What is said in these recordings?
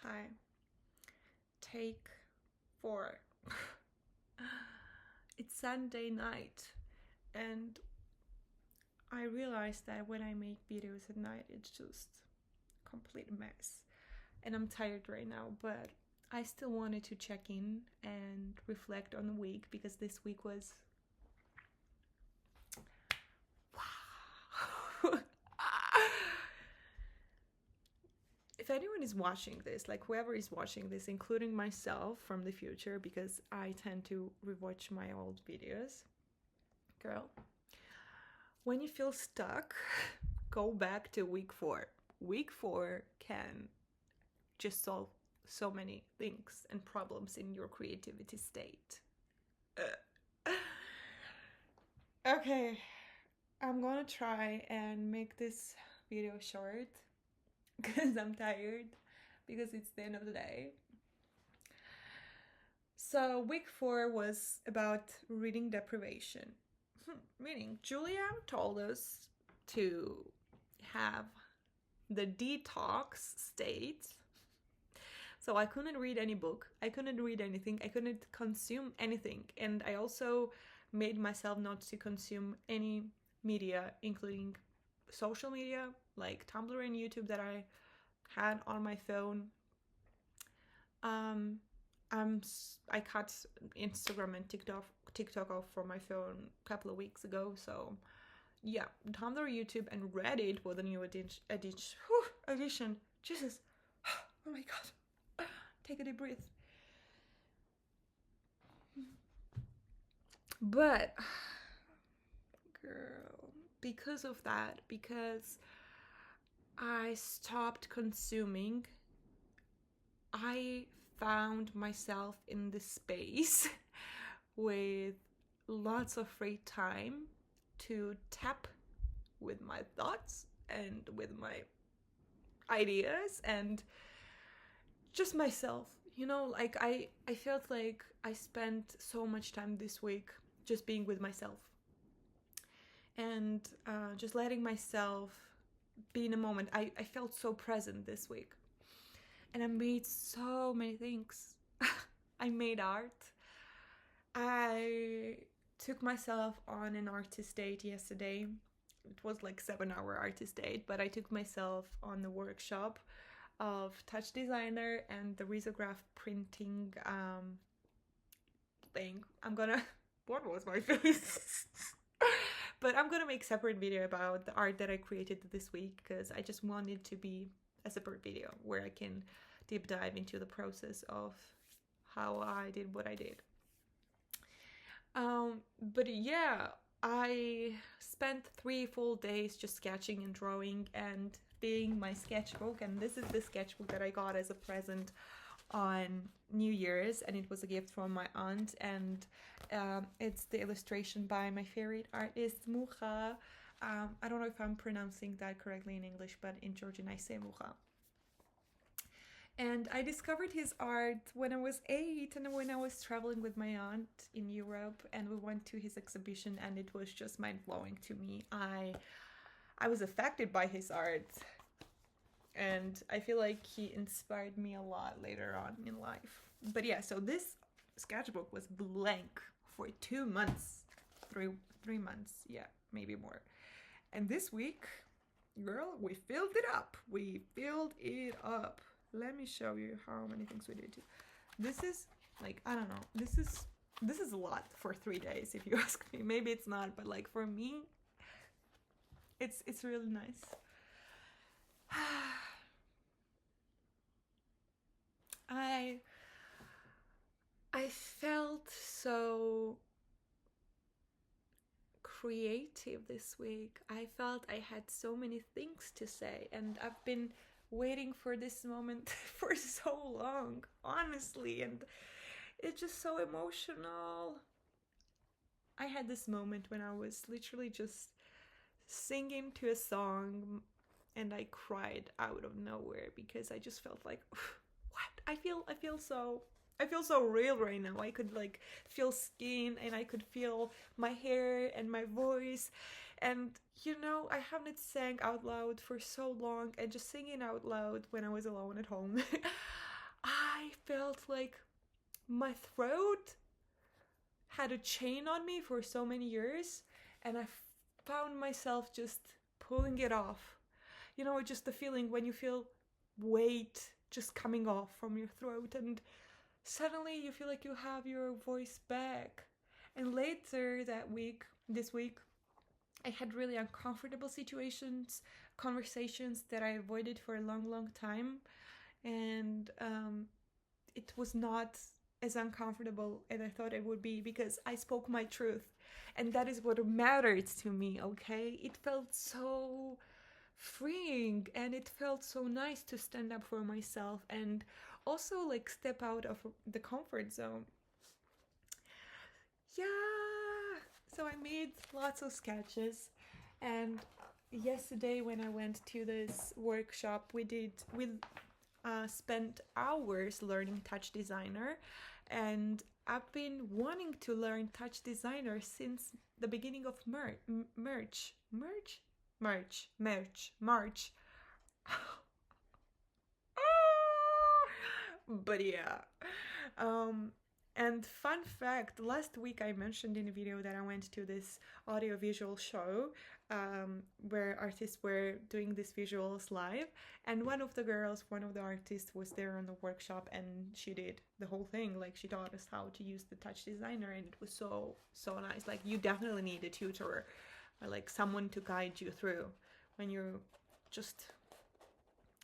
Hi. Take 4. It's Sunday night, and I realized that when I make videos at night, it's just a complete mess. And I'm tired right now, but I still wanted to check in and reflect on the week because this week was. Wow. If anyone is watching this, like whoever is watching this, including myself from the future, because I tend to rewatch my old videos, girl, when you feel stuck, go back to week 4. Week 4 can just solve so many things and problems in your creativity state. Okay, I'm gonna try and make this video short because I'm tired, because it's the end of the day. So week 4 was about reading deprivation. Meaning, Julia told us to have the detox state. So I couldn't read any book, I couldn't read anything, I couldn't consume anything. And I also made myself not to consume any media, including social media like Tumblr and YouTube that I had on my phone. I cut Instagram and TikTok off from my phone a couple of weeks ago. So yeah, Tumblr, YouTube, and Reddit was the new addition. Jesus, oh my god, take a deep breath. But girl, because of that, because I stopped consuming, I found myself in this space with lots of free time to tap with my thoughts and with my ideas and just myself. You know, like I felt like I spent so much time this week just being with myself and just letting myself be in a moment. I felt so present this week. And I made so many things. I made art. I took myself on an artist date yesterday. It was like 7-hour artist date, but I took myself on the workshop of touch designer and the risograph printing thing. What was my face? But I'm gonna make a separate video about the art that I created this week because I just wanted to be a separate video where I can deep dive into the process of how I did what I did. But yeah, I spent 3 full days just sketching and drawing and being my sketchbook, and this is the sketchbook that I got as a present on New Year's, and it was a gift from my aunt, and it's the illustration by my favorite artist, Mucha. I don't know if I'm pronouncing that correctly in English, but in Georgian I say Mucha. And I discovered his art when I was 8 and when I was traveling with my aunt in Europe, and we went to his exhibition, and it was just mind-blowing to me. I was affected by his art, and I feel like he inspired me a lot later on in life. But yeah, so this sketchbook was blank for 2 months, 3 months, yeah, maybe more. And this week, girl, we filled it up. Let me show you how many things we did. This is like, I don't know, this is a lot for 3 days if you ask me. Maybe it's not, but like for me, it's really nice. I felt so creative this week. I felt I had so many things to say, and I've been waiting for this moment for so long, honestly, and it's just so emotional. I had this moment when I was literally just singing to a song and I cried out of nowhere because I just felt like, what? I feel so real right now. I could like feel skin, and I could feel my hair and my voice. And you know, I haven't sang out loud for so long, and just singing out loud when I was alone at home I felt like my throat had a chain on me for so many years, and I found myself just pulling it off. You know, just the feeling when you feel weight just coming off from your throat, and suddenly you feel like you have your voice back. And later this week, I had really uncomfortable conversations that I avoided for a long, long time. And it was not as uncomfortable as I thought it would be because I spoke my truth. And that is what mattered to me, okay? It felt so freeing and it felt so nice to stand up for myself and also like step out of the comfort zone. Yeah. So I made lots of sketches, and yesterday when I went to this workshop, we spent hours learning Touch Designer, and I've been wanting to learn Touch Designer since the beginning of March. But yeah. Um, and fun fact, last week I mentioned in a video that I went to this audiovisual show where artists were doing these visuals live. And one of the artists was there on the workshop, and she did the whole thing. Like, she taught us how to use the Touch Designer, and it was so, so nice. Like, you definitely need a tutor or like someone to guide you through when you're just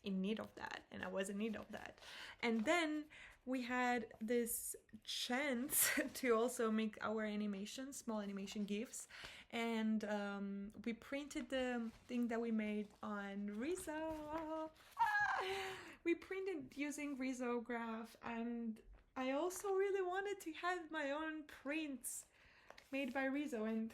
in need of that. And I was in need of that. And then we had this chance to also make our animations, small animation GIFs, and we printed the thing that we made on Riso. We printed using Risograph, and I also really wanted to have my own prints made by Riso. And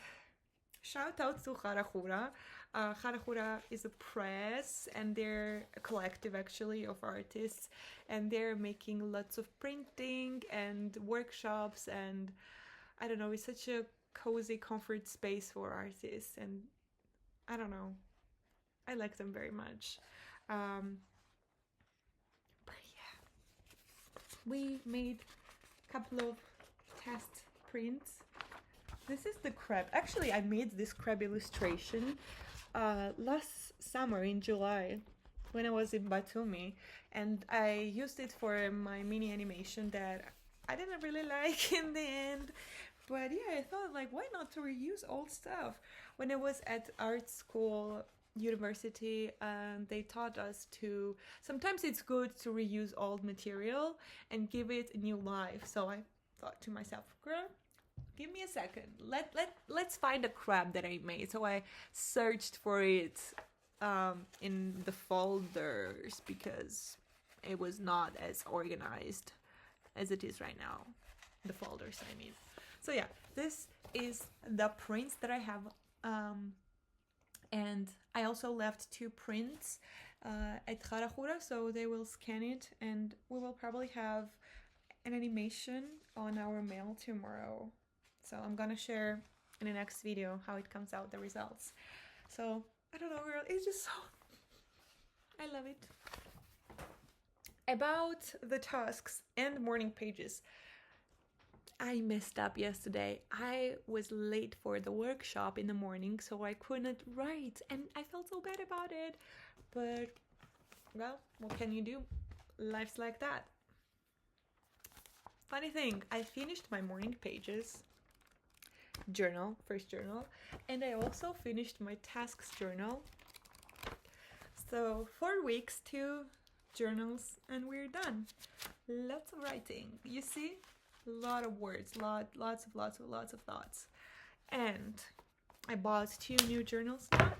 shout out to Harahura. Harahura is a press, and they're a collective actually of artists, and they're making lots of printing and workshops, and I don't know, it's such a cozy comfort space for artists, and I don't know, I like them very much. But yeah, we made a couple of test prints. This is the crab. Actually, I made this crab illustration last summer in July when I was in Batumi, and I used it for my mini animation that I didn't really like in the end. But yeah, I thought, like, why not to reuse old stuff? When I was at art school, university, they taught us to, sometimes it's good to reuse old material and give it a new life. So I thought to myself, girl, give me a second. Let's find a crab that I made. So I searched for it in the folders because it was not as organized as it is right now. The folders, I mean. So yeah, this is the prints that I have, and I also left 2 prints at Harahura, so they will scan it, and we will probably have an animation on our mail tomorrow. So I'm gonna share in the next video how it comes out, the results. So I don't know, girl, it's just so, I love it. About the tasks and morning pages, I messed up yesterday. I was late for the workshop in the morning, so I couldn't write, and I felt so bad about it. But, well, what can you do? Life's like that. Funny thing, I finished my morning pages journal, first journal, and I also finished my tasks journal. So 4 weeks, 2 journals, and we're done. Lots of writing, you see? A lot of words, lots of thoughts. And I bought 2 new journals now.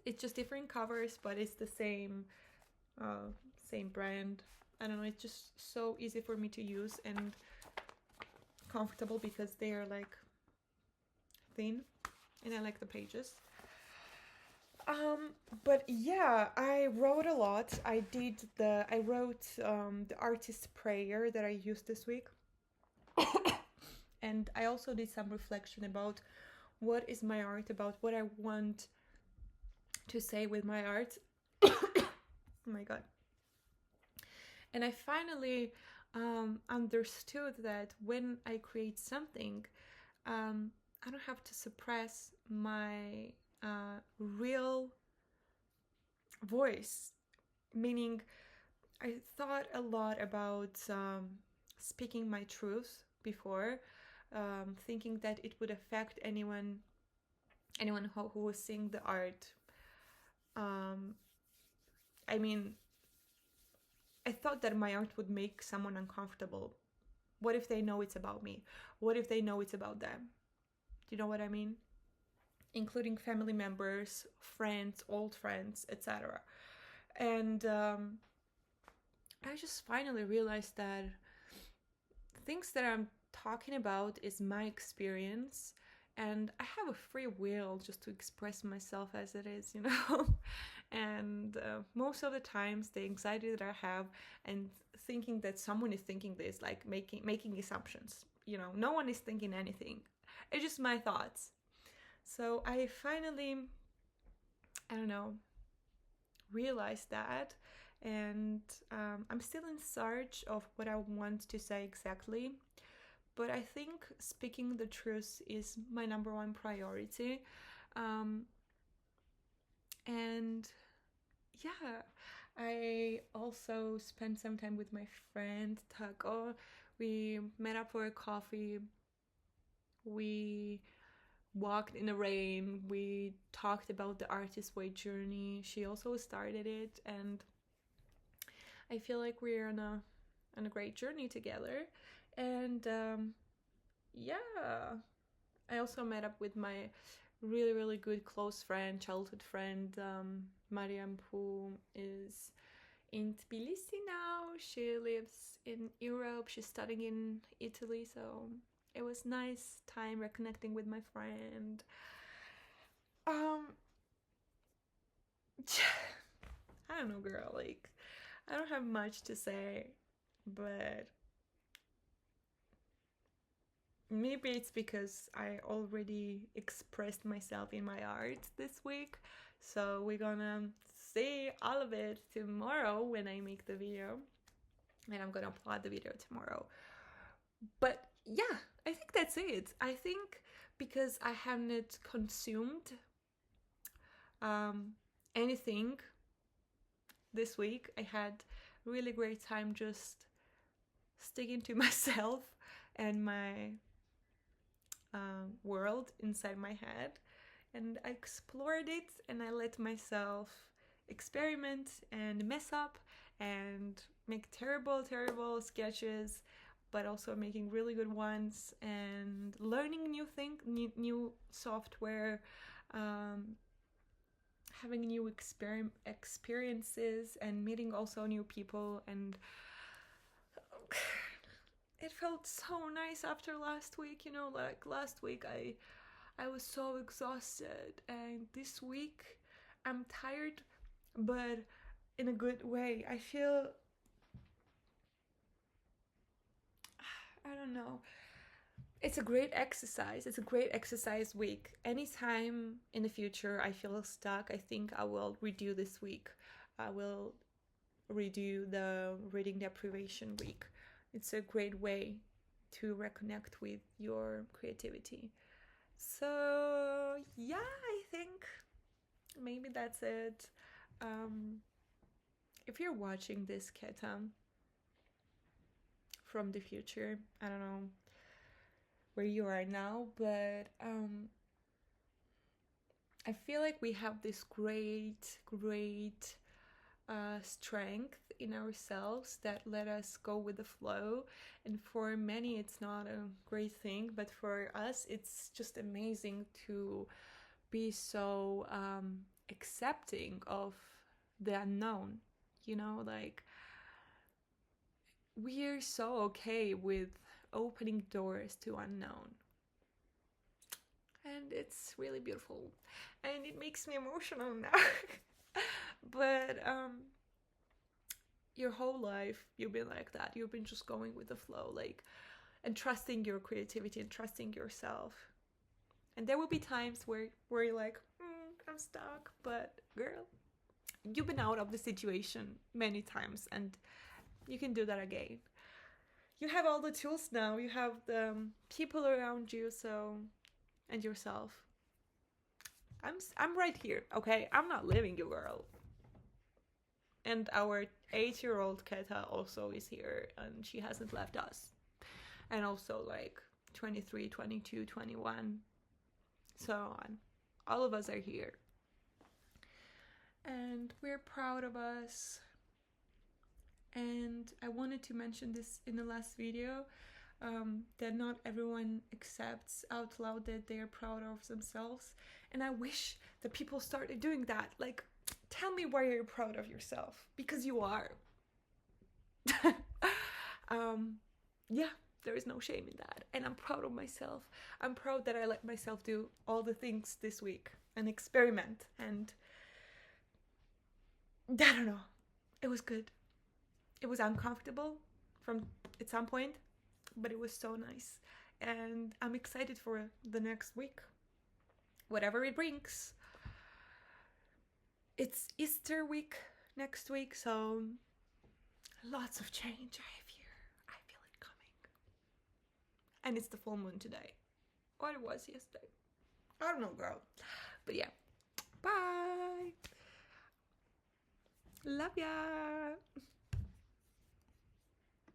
It's just different covers, but it's the same brand. I don't know, it's just so easy for me to use and comfortable because they are like thin, and I like the pages. But yeah, I wrote a lot. I wrote the artist's prayer that I used this week. And I also did some reflection about what is my art, about what I want to say with my art. Oh my god. And I finally understood that when I create something, I don't have to suppress my real voice. Meaning, I thought a lot about speaking my truth before, thinking that it would affect anyone who was seeing the art. Um, I mean, I thought that my art would make someone uncomfortable. What if they know it's about me? What if they know it's about them? Do you know what I mean? Including family members, friends, old friends, etc. And I just finally realized that things that I'm talking about is my experience, and I have a free will just to express myself as it is, you know. And most of the times, the anxiety that I have and thinking that someone is thinking this, like making assumptions, you know, no one is thinking anything. It's just my thoughts. So I finally, I don't know, realized that, and I'm still in search of what I want to say exactly. But I think speaking the truth is my number one priority. Um, and yeah, I also spent some time with my friend TAW. We met up for a coffee. We walked in the rain. We talked about the Artist Way journey. She also started it, and I feel like we're on a great journey together. And yeah, I also met up with my really good close friend, childhood friend, Mariam, who is in Tbilisi now. She lives in Europe. She's studying in Italy, so it was nice time reconnecting with my friend. Um, I don't know, girl. Like, I don't have much to say, but maybe it's because I already expressed myself in my art this week. So we're gonna see all of it tomorrow when I make the video. And I'm gonna upload the video tomorrow. But yeah, I think that's it. I think because I haven't consumed um, anything this week, I had really great time just sticking to myself and my world inside my head, and I explored it, and I let myself experiment and mess up and make terrible sketches, but also making really good ones and learning new software, um, having new experiences and meeting also new people. And it felt so nice after last week, you know, like last week I was so exhausted, and this week I'm tired, but in a good way. I feel, I don't know. It's a great exercise. It's a great exercise week. Anytime in the future I feel stuck, I think I will redo this week. I will redo the reading deprivation week. It's a great way to reconnect with your creativity. So, yeah, I think maybe that's it. Um, if you're watching this, Keta, from the future, I don't know where you are now, but I feel like we have this great strength in ourselves that let us go with the flow. And for many, it's not a great thing, but for us, it's just amazing to be so accepting of the unknown. You know, like we're so okay with opening doors to unknown. And it's really beautiful. And it makes me emotional now. But your whole life you've been like that. You've been just going with the flow, like, and trusting your creativity and trusting yourself. And there will be times where you're like, I'm stuck. But girl, you've been out of the situation many times, and You can do that again. You have all the tools now. You have the people around you, so, and yourself. I'm right here, okay? I'm not leaving you, girl. And our 8-year-old Keta also is here, and she hasn't left us. And also like 23, 22, 21, so on. All of us are here. And we're proud of us. And I wanted to mention this in the last video, that not everyone accepts out loud that they are proud of themselves. And I wish that people started doing that. Like, tell me why you're proud of yourself, because you are. Yeah, there is no shame in that. And I'm proud of myself. I'm proud that I let myself do all the things this week and experiment. And I don't know, it was good. It was uncomfortable at some point, but it was so nice. And I'm excited for the next week, whatever it brings. It's Easter week next week, so lots of change I have here. I feel it coming. And it's the full moon today. Or it was yesterday. I don't know, girl. But yeah. Bye. Love ya.